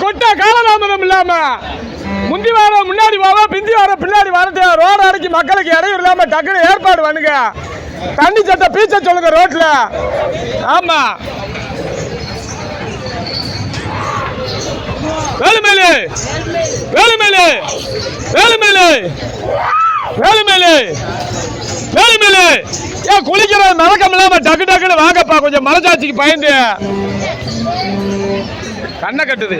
கொட்ட காலதாமதம் இல்லாம முந்தி வார முன்னாடி போவா பிந்தி வார பின்னாடி வரது ரோடு அடைக்கி மக்களுக்கு இடையூறு இல்லாம டக்குனு ஏற்பாடு பண்ணுங்க. தண்ணி சட்டை பீச்ச சொல்லுங்க ரோட்ல. ஆமா வேலுமேலு வேலுமேலு வேலுமேலு வேலுமேலு வேலுமேலு ஏன் குளிக்கிற மறக்கம் இல்லாம டக்கு டக்குன்னு வாங்கப்பா. கொஞ்சம் மலைச்சாட்சிக்கு பயந்து கண்ணை கட்டுது.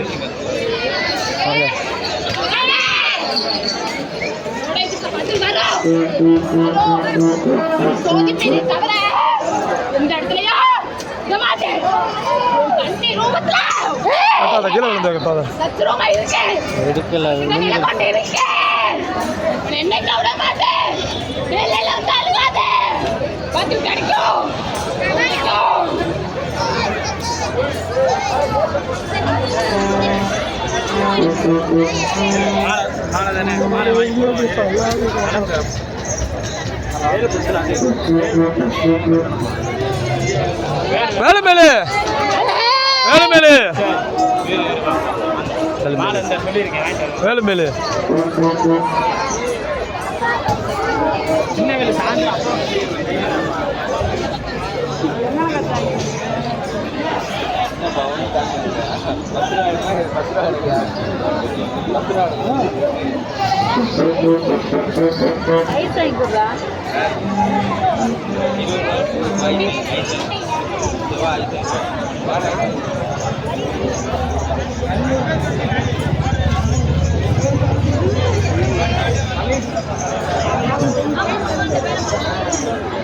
கீழே விழுந்த எடுக்கல வேலுமேலு வேலுமேலு வேலுமேலு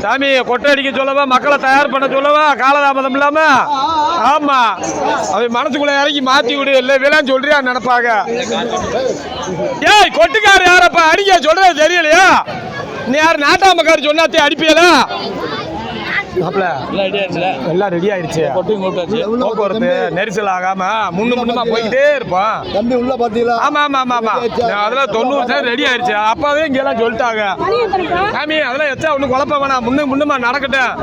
சாமி கொட்டை அடிக்க சொல்லவா, மக்களை தயார் பண்ண சொல்லவா, காலதாமதம் இல்லாம. ஆமா அவ மனசுக்குள்ள இறங்கி மாத்தி விடு, இல்ல வேளாண் சொல்றியா நினைப்பாங்க. ஏய் கொட்டுக்காரு யாரப்பா அடிக்க சொல்றது தெரியலையா? நீ யாரு நாட்டாமக்காரு சொன்னாத்தே அடிப்பியல? எல்லாம் ரெடி ஆயிடுச்சு. போக்குவரத்து நெரிசல் ஆகாம முன்னுமா போயிட்டே இருப்பான். ஆமா ஆமா ஆமா ஆமா அதெல்லாம் 90% ரெடி ஆயிடுச்சு. அப்பாவே இங்க எல்லாம் சொல்லிட்டாங்க சாமி. அதெல்லாம் எச்சா ஒண்ணு குழப்ப வேணாம், முன்னுமா நடக்கட்டும்.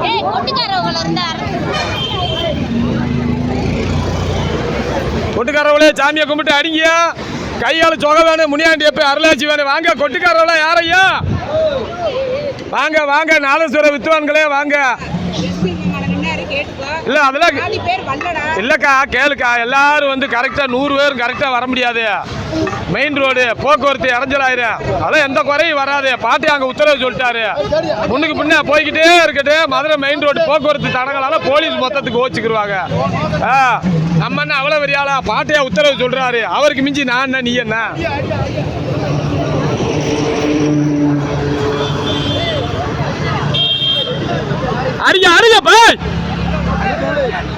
கொட்டுக்காரவளே சாமியை கும்பிட்டு அடிங்க. கையால சொக வேணும், முனியாண்டி எப்ப அருளாச்சி வேணும். வாங்க கொட்டுக்காரவள யாரையா வாங்க வாங்க, நாதஸ்வர வித்துவான்களே வாங்க. இல்ல அதெல்லாம் இல்லக்கா கேளுக்கா, எல்லாரும் வந்து கரெக்டா 100 பேர் கரெக்டா வர முடியாது. மெயின் ரோடு போக்குவரத்து இறஞ்சலாயிரும். அதான் எந்த குறையும் வராது. பாட்டி அங்க உத்தரவு சொல்லிட்டாரு. முன்னுக்கு பின்ன போய்கிட்டே இருக்கட்டு. மதுரை மெயின் ரோடு போக்குவரத்து தடங்களால போலீஸ் மொத்தத்துக்கு ஓச்சுக்கிருவாங்க. நம்ம என்ன அவ்வளவு பெரியாளா? பாட்டியா உத்தரவு சொல்றாரு. அவருக்கு மிஞ்சி நான் என்ன நீ என்ன? அடிங்க அடிங்க பாய்.